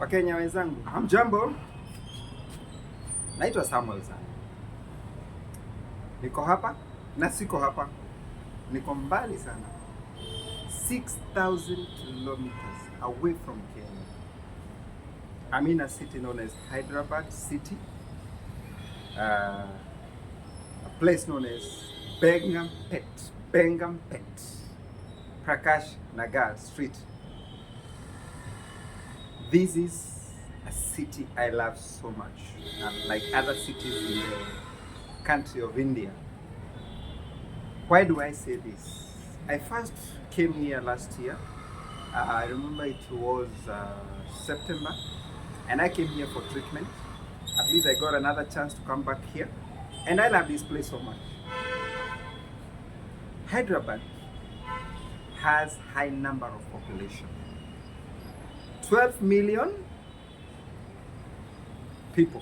Wakenya wenzangu, hamjambo? Naitwa Samuel Sane. Niko hapa na siko hapa. Niko mbali sana. 6,000 kilometers away from Kenya. I'm in a city known as Hyderabad City. A place known as Bengampet, Prakash Nagar Street. This is a city I love so much, unlike other cities in the country of India. Why do I say this? I first came here last year. I remember it was September, and I came here for treatment. At least I got another chance to come back here, and I love this place so much. Hyderabad has high number of population. 12 million people.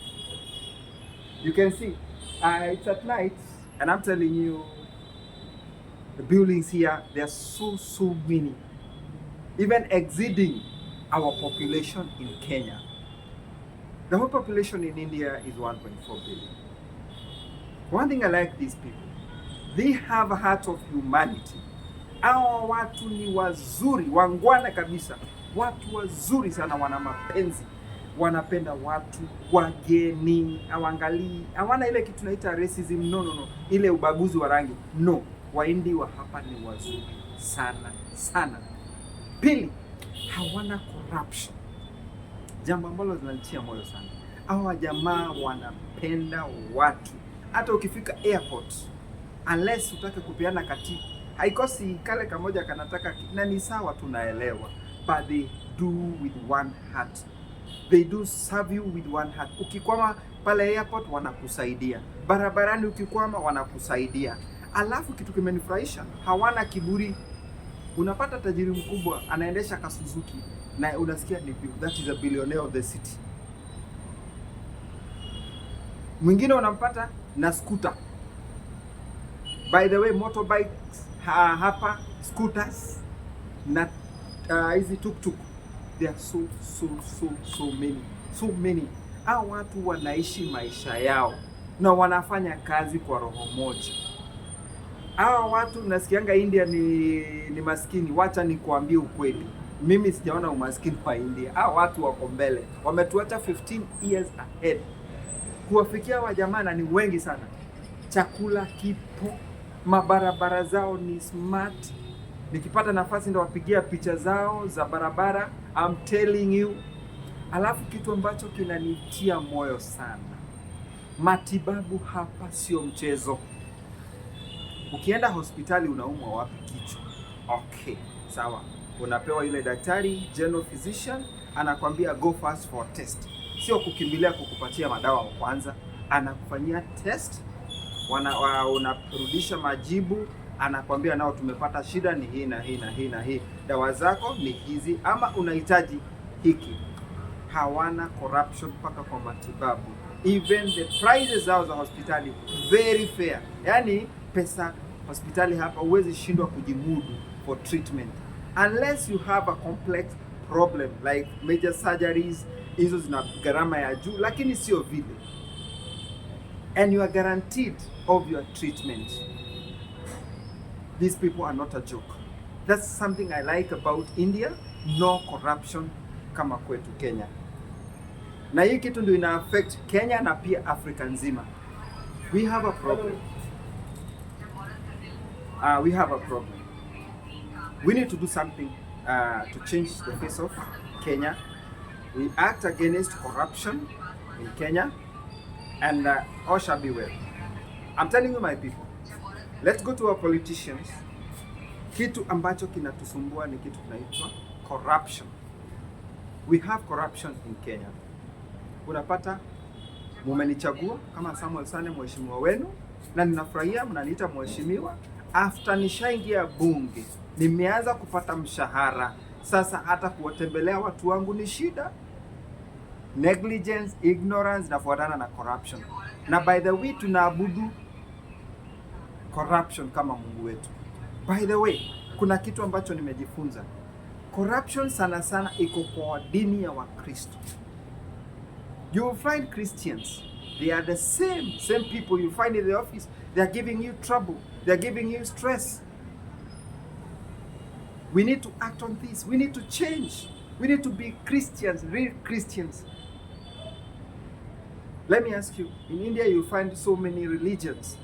You can see it's at night, and I'm telling you, the buildings here, they are so many, even exceeding our population in Kenya. The whole population in India is 1.4 billion. One thing I like these people, they have a heart of humanity. Hawa watu ni wazuri, wangwana kabisa. Watu wazuri sana, wana mapenzi, wanapenda watu, wageni, hawaangalii, hawana ile kitu tunaita racism, no, ile ubaguzi wa rangi, no. Waindi wa hapa ni wazuri sana. Pili, hawana corruption, jambo ambalo linanitia moyo sana. Hawa jamaa wanapenda watu. Hata ukifika airport, unless utake kupeana kati, haikosi kale kamoja kanataka, na ni sawa, tunaelewa, but they do with one heart. They do serve you with one heart. Ukikwama pale airport, wanakusaidia. Barabarani ukikwama, wanakusaidia. Alafu kitu kimenifurahisha, hawana kiburi. Unapata tajiri mkubwa anaendesha ka Suzuki na unasikia that is a billionaire of the city. Mwingine unampata na scooter. By the way, motorbikes hapa, scooters na hizi tuk-tuk, they are so many. Hao watu wanaishi maisha yao na wanafanya kazi kwa roho moja. Hawa watu nasikianga India ni maskini. Wacha nikuambie ukweli, mimi sijaona umaskini wa India. Hawa watu wako mbele, wametuacha 15 years ahead. Kuwafikia wa jamaa ni wengi sana. Chakula kipo, mabarabara zao ni smart. Nikipata nafasi ndo wapigia picha zao za barabara, I'm telling you. Alafu kitu ambacho kinanitia moyo sana, matibabu hapa sio mchezo. Ukienda hospitali unaumwa wapi? Kichwa. Okay, sawa. Unapewa yule daktari, general physician, anakwambia go first for test. Sio kukimbilia kukupatia madawa kwanza. Anakufanyia test, unarudisha majibu, anakwambia nao tumepata shida ni hii na hii. Dawa zako ni hizi, ama unahitaji hiki. Hawana corruption paka kwa matibabu. Even the prices zao za hospitali very fair. Yani pesa hospitali hapa huwezi shindwa kujimudu for treatment, unless you have a complex problem like major surgeries. Hizo zina gharama ya juu, lakini sio vile, and you are guaranteed of your treatment. These people are not a joke. That's something I like about India. No corruption kama kwetu Kenya, na hii kitu ndio ina affect Kenya na pia Afrika nzima. We have a problem. We need to do something to change the face of Kenya. We act against corruption in Kenya, and all shall be well. I'm telling you, my people, let's go to our politicians. Kitu ambacho kinatusumbua ni kitu kinaitwa corruption. We have corruption in Kenya. Unapata mumenichagua kama Samuel Sane mheshimiwa wenu, na ninafurahia mnaniita mheshimiwa. After nishaingia bunge, nimeanza kupata mshahara. Sasa hata kuwatembelea watu wangu ni shida. Negligence, ignorance nafuatana na corruption. Na by the way, tunaabudu corruption kama Mungu wetu. By the way, kuna kitu ambacho nimejifunza. corruption sana sana iko kwa dini ya Wakristo. You will find Christians, they are the same people you find in the office. They are giving you trouble, they are giving you stress. We need to act on this. We need to change. We need to be Christians, real Christians. Let me ask you, in India you find so many religions.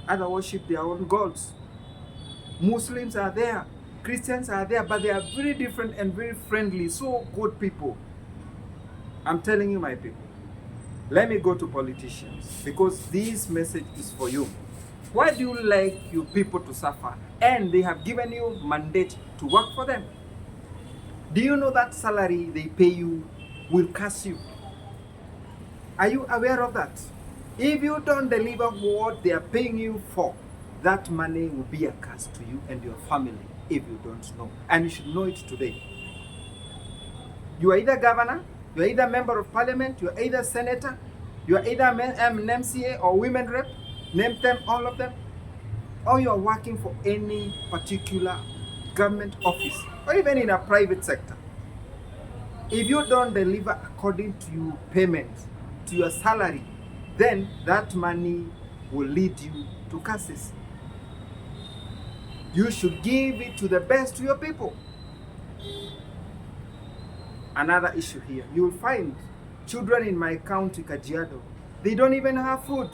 Others worship their own gods. Muslims are there, Christians are there, but they are very different and very friendly, so good people. I'm telling you, my people. Let me go to politicians, because this message is for you. Why do you like you people to suffer? And they have given you mandate to work for them. Do you know that salary they pay you will curse you? Are you aware of that? If you don't deliver what they are paying you for, that money will be a curse to you and your family if you don't know. And you should know it today. You are either governor, you are either member of parliament, you are either senator, you are either an MCA or women rep, name them, all of them, or you are working for any particular government office or even in a private sector. If you don't deliver according to your payment, to your salary, then that money will lead you to curses. You should give it to the best to your people. Another issue here, you will find children in my county, Kajiado, they don't even have food.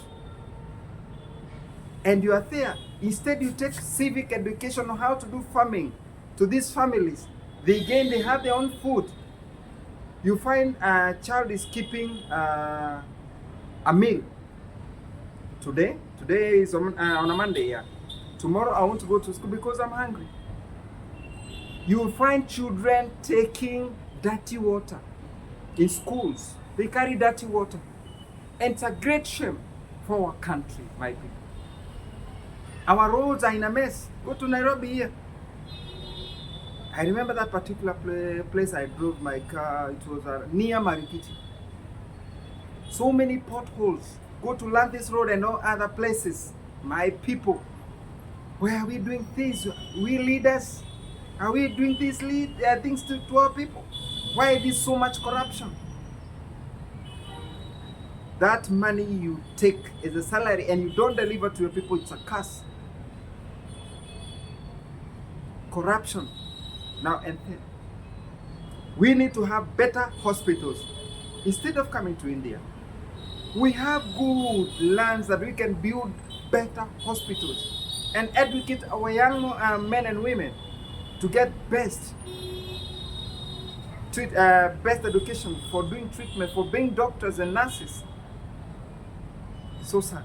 And you are there. Instead, you take civic education on how to do farming to these families. They have their own food. You find a child is keeping a meal. Today is on a Monday, yeah. Tomorrow I want to go to school because I'm hungry. You will find children taking dirty water in schools. They carry dirty water. And it's a great shame for our country, my people. Our roads are in a mess. Go to Nairobi here. I remember that particular place I drove my car. It was near Marikiti. So many potholes. Go to Landis Road and all other places. My people, where are we doing things? We leaders, are we doing these things to our people? Why is there so much corruption? That money you take as a salary and you don't deliver to your people, it's a curse. Corruption. Now and then. We need to have better hospitals. Instead of coming to India, we have good lands that we can build better hospitals and educate our young men and women to get best education for doing treatment, for being doctors and nurses. So sad.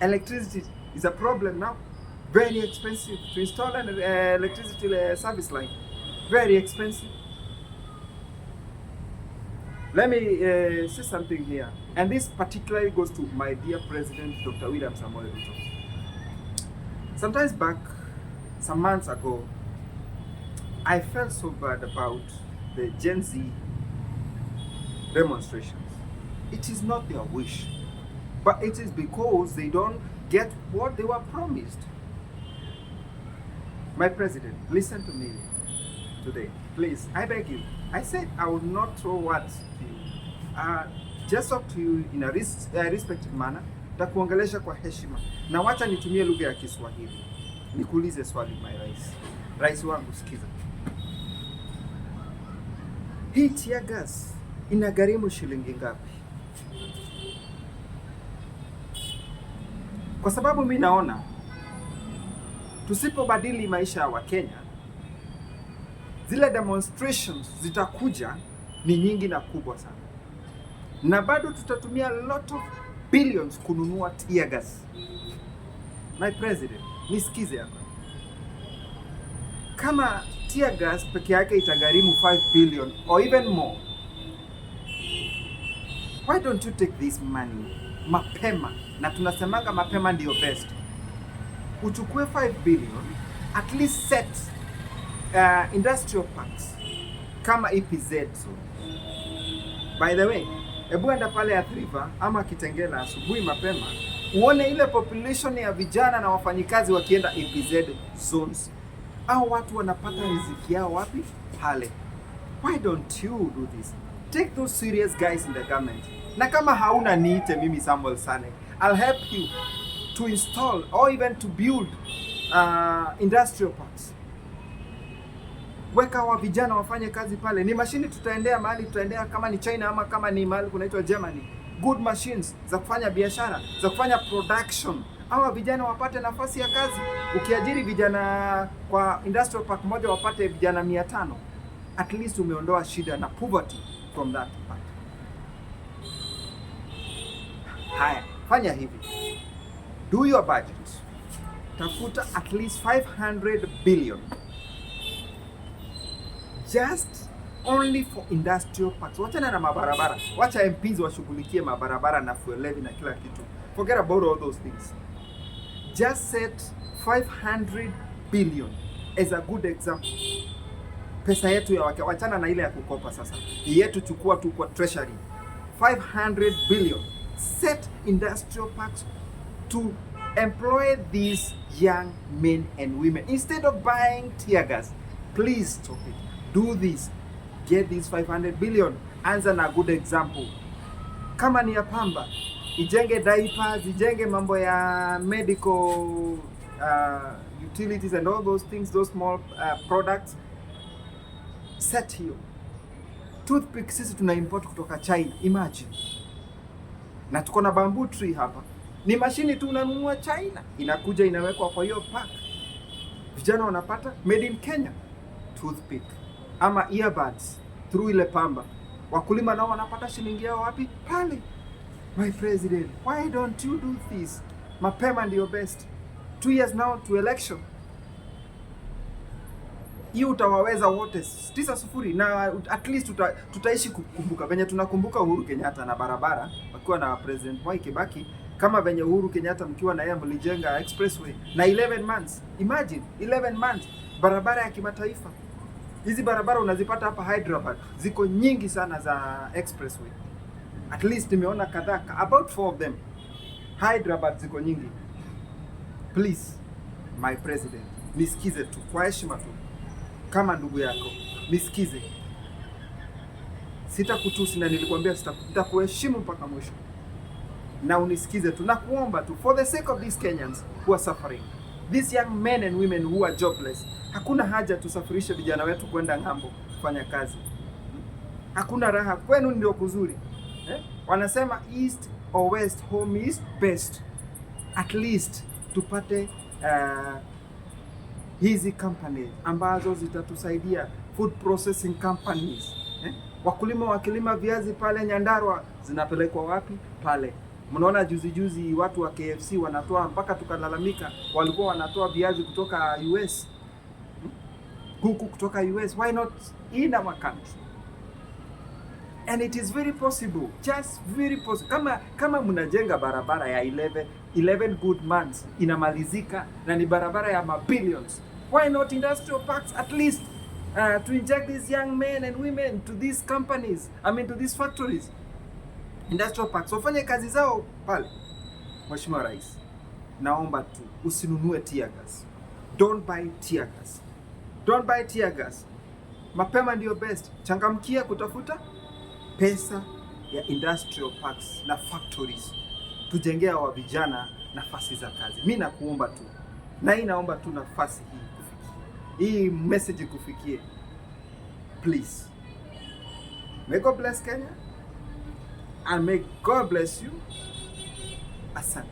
Electricity is a problem now. Very expensive to install an electricity service line. Very expensive. Let me say something here, and this particularly goes to my dear President, Dr. William Samoei Ruto. Sometimes back, some months ago, I felt so bad about the Gen Z demonstrations. It is not their wish, but it is because they don't get what they were promised. My President, listen to me today. Please, I beg you. I said I would not throw words to you. Just talk to you in a respectful manner. Takuongelesha kwa heshima. Na wacha nitumie lugha ya Kiswahili. Nikuulize swali, my rais. Rais wangu, sikiza. Hii Teargas inagharimu shilingi ngapi? Kwa sababu mimi naona tusipobadili maisha ya Wakenya, zile demonstrations zitakuja ni nyingi na kubwa sana, na bado tutatumia lot of billions kununua Teargas. My President, nisikize hapa. Kama Teargas peke yake itagharimu 5 billion or even more, why don't you take this money mapema? Na tunasemanga mapema ndio best. Uchukue 5 billion, at least set industrial parks kama EPZ. So, by the way, hebu enda pale ya River ama Kitengela asubuhi mapema, uone ile population ya vijana na wafanyikazi wakienda EPZ zones. Hao watu wanapata riziki yao wapi? Pale. Why don't you do this? Take those serious guys in the government. Na kama hauna niite mimi Samuel Sane, I'll help you to install or even to build industrial parks. Weka wa vijana wafanye kazi pale. Ni mashini tutaendea mahali tutaendea, kama ni China ama kama ni mahali kunaitwa Germany. Good machines za kufanya biashara, za kufanya production. Hawa vijana wapate nafasi ya kazi. Ukiajiri vijana kwa industrial park moja wapate vijana 500. At least umeondoa shida na poverty from that part. Haya, fanya hivi. Do your budget. Tafuta at least 500 billion. Just only for industrial parks. Wachana na mabarabara. Wacha MPs washughulikie mabarabara na fuel levy na kila kitu. Forget about all those things. Just set 500 billion as a good example. Pesa yetu ya wachana na ile ya kukopa sasa. Yetu chukua tu kwa treasury. 500 billion. Set industrial parks to employ these young men and women. Instead of buying Teargas, please stop it. Do this. Get these 500 billion. Anza na good example. Kama ni ya pamba, ijenge diapers, ijenge mambo ya medical utilities and all those things, those small products. Set hiyo. Toothpick sisi tuna import kutoka China, imagine. Na tuko na bamboo tree hapa. Ni mashini tu unanunua China, inakuja inawekwa kwa hiyo pack. Vijana wanapata made in Kenya toothpick ama earbuds through ile pamba. Wakulima nao wanapata shilingi yao wapi? Pale. My president, why don't you do this? Mapema ndio best. 2 years now to election. Hiyo utawaweza wote 9-0 na at least tutaishi kukumbuka venye tunakumbuka Uhuru Kenyatta na barabara wakiwa na President Mwai Kibaki, kama venye Uhuru Kenyatta mkiwa na yeye mlijenga expressway na 11 months. Imagine 11 months barabara ya kimataifa. Hizi barabara unazipata hapa Hyderabad, ziko nyingi sana za expressway. At least nimeona kadhaa, about 4 of them. Hyderabad ziko nyingi. Please, my president, nisikize tu kwa heshima tu. Kama ndugu yako, nisikize. Sitakutusi na nilikwambia sitakuheshimu mpaka mwisho. Na unisikize tu na kuomba tu, for the sake of these Kenyans who are suffering. These young men and women who are jobless. Hakuna haja tusafirishe vijana wetu kwenda ng'ambo kufanya kazi. Hakuna raha, kwenu ndio kuzuri. Wanasema east or west, home is best. At least tupate hizi companies ambazo zitatusaidia, food processing companies. Wakulima wakilima viazi pale Nyandarua, zinapelekwa wapi? Pale. Mnaona juzi watu wa KFC wanatoa, mpaka tukalalamika, walikuwa wanatoa viazi kutoka US. Kuku kutoka US. Why not in our country? And it is very possible, just very possible. Kama mnajenga barabara ya 11 good months inamalizika na ni barabara ya billions, why not industrial parks at least to inject these young men and women to these companies, to these factories. Industrial parks wafanye kazi zao pale. Mheshimiwa Rais, naomba tu usinunue Teargas. Don't buy Teargas. Don't buy Teargas. Mapema ndio best. Changamkia kutafuta pesa ya industrial parks na factories. Tujengea wa vijana nafasi za kazi. Mimi nakuomba tu. Na hii naomba tu nafasi hii kufikie. Hii message kufikie. Please. May God bless Kenya. And may God bless you. Asante.